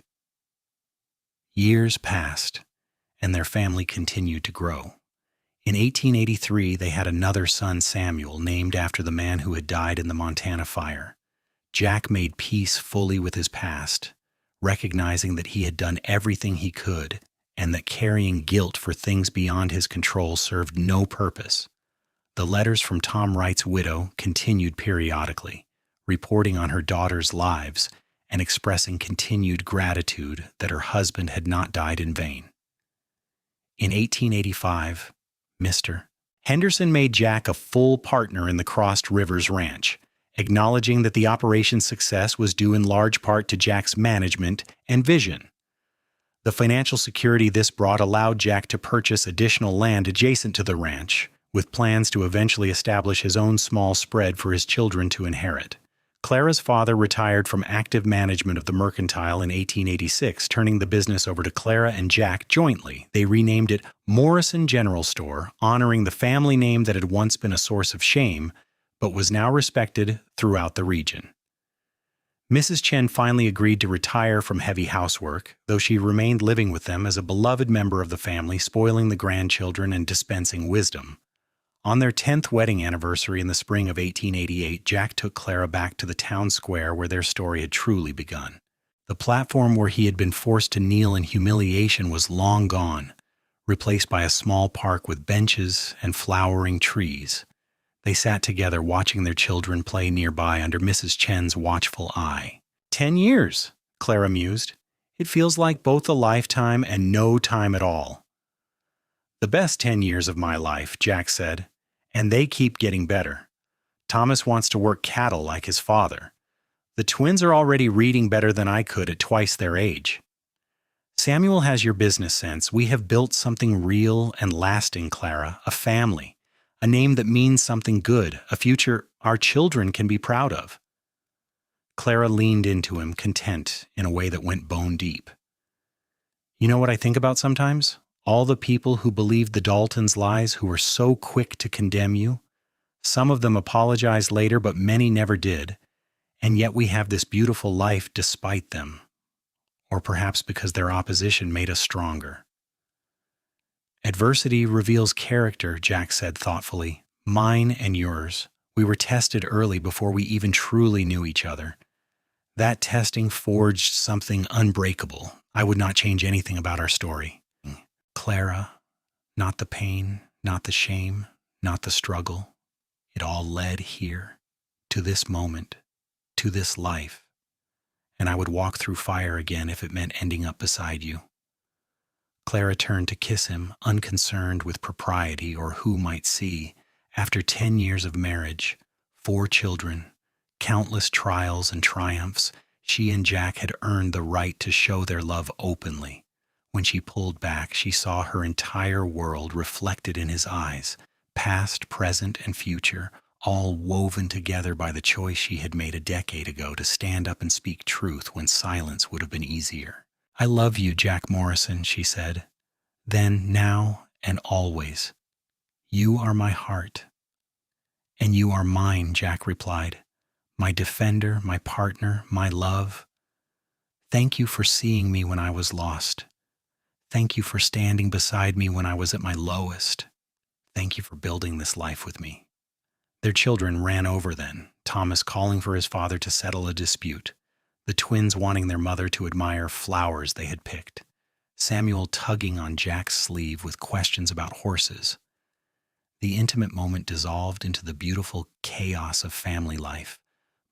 Years passed, and their family continued to grow. In 1883, they had another son, Samuel, named after the man who had died in the Montana fire. Jack made peace fully with his past, recognizing that he had done everything he could and that carrying guilt for things beyond his control served no purpose. The letters from Tom Wright's widow continued periodically, reporting on her daughters' lives and expressing continued gratitude that her husband had not died in vain. In 1885, Mr. Henderson made Jack a full partner in the Crossed Rivers Ranch, acknowledging that the operation's success was due in large part to Jack's management and vision. The financial security this brought allowed Jack to purchase additional land adjacent to the ranch, with plans to eventually establish his own small spread for his children to inherit. Clara's father retired from active management of the mercantile in 1886, turning the business over to Clara and Jack jointly. They renamed it Morrison General Store, honoring the family name that had once been a source of shame, but was now respected throughout the region. Mrs. Chen finally agreed to retire from heavy housework, though she remained living with them as a beloved member of the family, spoiling the grandchildren and dispensing wisdom. On their 10th wedding anniversary in the spring of 1888, Jack took Clara back to the town square where their story had truly begun. The platform where he had been forced to kneel in humiliation was long gone, replaced by a small park with benches and flowering trees. They sat together watching their children play nearby under Mrs. Chen's watchful eye. 10 years, Clara mused. It feels like both a lifetime and no time at all. The best 10 years of my life, Jack said. And they keep getting better. Thomas wants to work cattle like his father. The twins are already reading better than I could at twice their age. Samuel has your business sense. We have built something real and lasting, Clara, a family, a name that means something good, a future our children can be proud of. Clara leaned into him, content in a way that went bone deep. You know what I think about sometimes? All the people who believed the Daltons' lies, who were so quick to condemn you. Some of them apologized later, but many never did. And yet we have this beautiful life despite them. Or perhaps because their opposition made us stronger. Adversity reveals character, Jack said thoughtfully. Mine and yours. We were tested early before we even truly knew each other. That testing forged something unbreakable. I would not change anything about our story. Clara, not the pain, not the shame, not the struggle. It all led here, to this moment, to this life. And I would walk through fire again if it meant ending up beside you. Clara turned to kiss him, unconcerned with propriety or who might see. After 10 years of marriage, 4 children, countless trials and triumphs, she and Jack had earned the right to show their love openly. When she pulled back, she saw her entire world reflected in his eyes, past, present, and future, all woven together by the choice she had made a decade ago to stand up and speak truth when silence would have been easier. I love you, Jack Morrison, she said. Then, now, and always. You are my heart. And you are mine, Jack replied. My defender, my partner, my love. Thank you for seeing me when I was lost. Thank you for standing beside me when I was at my lowest. Thank you for building this life with me. Their children ran over then, Thomas calling for his father to settle a dispute, the twins wanting their mother to admire flowers they had picked, Samuel tugging on Jack's sleeve with questions about horses. The intimate moment dissolved into the beautiful chaos of family life,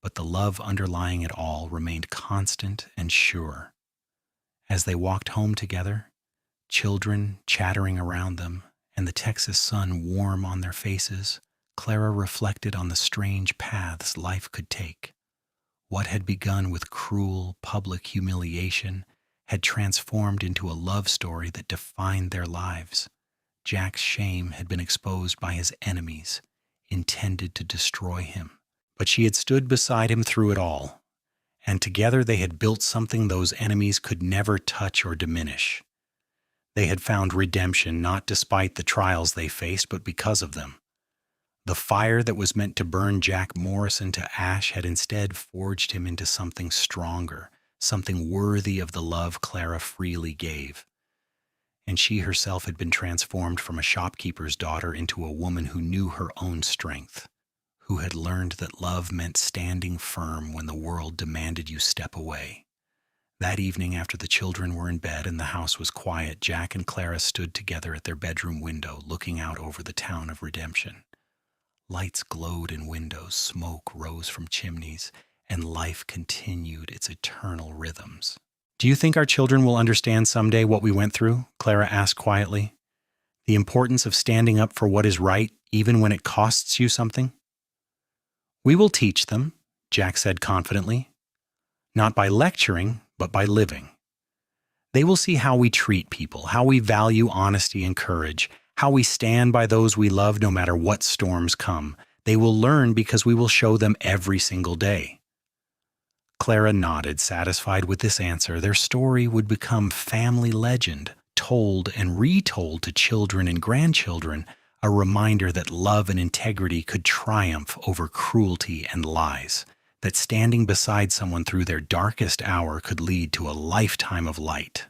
but the love underlying it all remained constant and sure. As they walked home together, children chattering around them, and the Texas sun warm on their faces, Clara reflected on the strange paths life could take. What had begun with cruel public humiliation had transformed into a love story that defined their lives. Jack's shame had been exposed by his enemies, intended to destroy him. But she had stood beside him through it all, and together they had built something those enemies could never touch or diminish. They had found redemption not despite the trials they faced, but because of them. The fire that was meant to burn Jack Morrison to ash had instead forged him into something stronger, something worthy of the love Clara freely gave. And she herself had been transformed from a shopkeeper's daughter into a woman who knew her own strength, who had learned that love meant standing firm when the world demanded you step away. That evening, after the children were in bed and the house was quiet, Jack and Clara stood together at their bedroom window, looking out over the town of Redemption. Lights glowed in windows, smoke rose from chimneys, and life continued its eternal rhythms. "Do you think our children will understand someday what we went through?" Clara asked quietly. "The importance of standing up for what is right, even when it costs you something?" "We will teach them," Jack said confidently. "Not by lecturing, but by living. They will see how we treat people, how we value honesty and courage, how we stand by those we love no matter what storms come. They will learn because we will show them every single day." Clara nodded, satisfied with this answer. Their story would become family legend, told and retold to children and grandchildren, a reminder that love and integrity could triumph over cruelty and lies, that standing beside someone through their darkest hour could lead to a lifetime of light.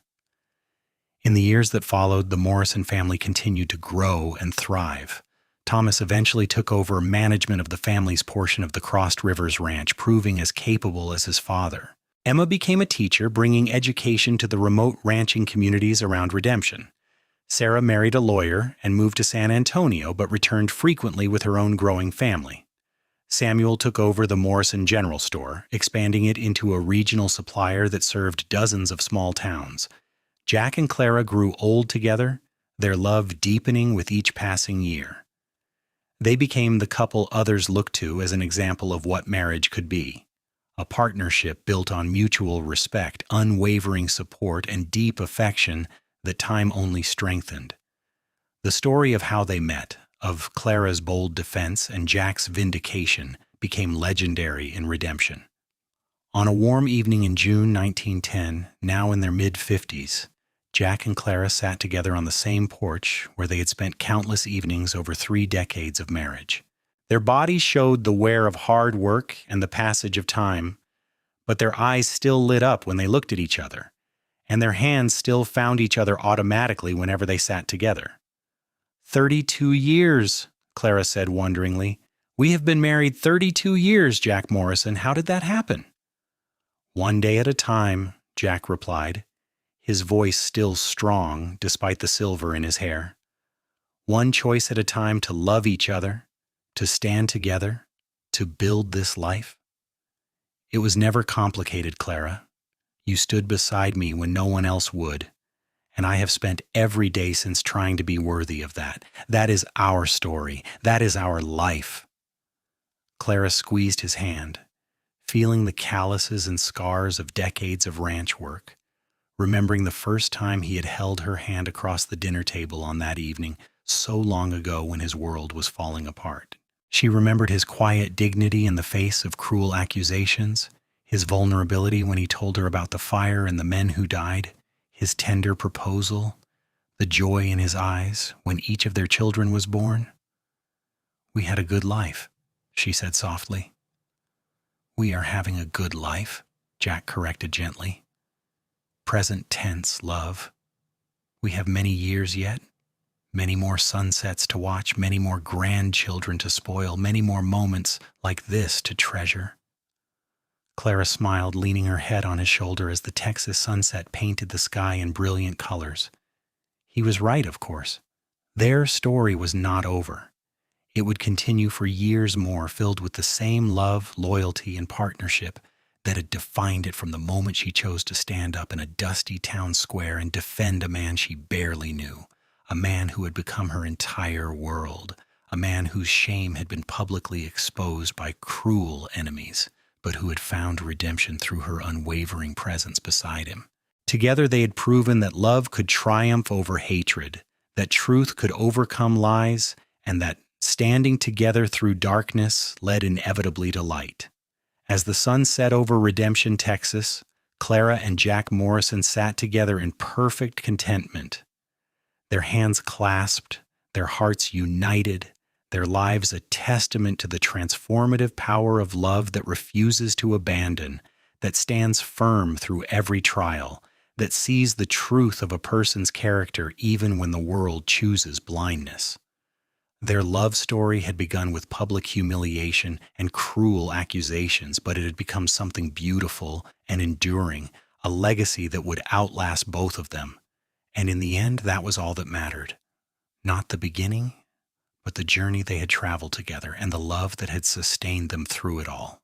In the years that followed, the Morrison family continued to grow and thrive. Thomas eventually took over management of the family's portion of the Crossed Rivers Ranch, proving as capable as his father. Emma became a teacher, bringing education to the remote ranching communities around Redemption. Sarah married a lawyer and moved to San Antonio, but returned frequently with her own growing family. Samuel took over the Morrison General Store, expanding it into a regional supplier that served dozens of small towns. Jack and Clara grew old together, their love deepening with each passing year. They became the couple others looked to as an example of what marriage could be. A partnership built on mutual respect, unwavering support, and deep affection that time only strengthened. The story of how they met, of Clara's bold defense and Jack's vindication, became legendary in Redemption. On a warm evening in June 1910, now in their mid-50s, Jack and Clara sat together on the same porch where they had spent countless evenings over 3 decades of marriage. Their bodies showed the wear of hard work and the passage of time, but their eyes still lit up when they looked at each other, and their hands still found each other automatically whenever they sat together. 32 years, Clara said wonderingly. "We have been married 32 years, Jack Morrison. How did that happen?" "One day at a time," Jack replied, his voice still strong despite the silver in his hair. "One choice at a time to love each other, to stand together, to build this life. It was never complicated, Clara. You stood beside me when no one else would, and I have spent every day since trying to be worthy of that. That is our story. That is our life." Clara squeezed his hand, feeling the calluses and scars of decades of ranch work, remembering the first time he had held her hand across the dinner table on that evening so long ago when his world was falling apart. She remembered his quiet dignity in the face of cruel accusations, his vulnerability when he told her about the fire and the men who died, his tender proposal, the joy in his eyes when each of their children was born. "We had a good life," she said softly. "We are having a good life," Jack corrected gently. "Present tense, love. We have many years yet, many more sunsets to watch, many more grandchildren to spoil, many more moments like this to treasure." Clara smiled, leaning her head on his shoulder as the Texas sunset painted the sky in brilliant colors. He was right, of course. Their story was not over. It would continue for years more, filled with the same love, loyalty, and partnership that had defined it from the moment she chose to stand up in a dusty town square and defend a man she barely knew, a man who had become her entire world, a man whose shame had been publicly exposed by cruel enemies, but who had found redemption through her unwavering presence beside him. Together they had proven that love could triumph over hatred, that truth could overcome lies, and that standing together through darkness led inevitably to light. As the sun set over Redemption, Texas, Clara and Jack Morrison sat together in perfect contentment, their hands clasped, their hearts united, their lives a testament to the transformative power of love that refuses to abandon, that stands firm through every trial, that sees the truth of a person's character even when the world chooses blindness. Their love story had begun with public humiliation and cruel accusations, but it had become something beautiful and enduring, a legacy that would outlast both of them. And in the end, that was all that mattered. Not the beginning, but the journey they had traveled together and the love that had sustained them through it all.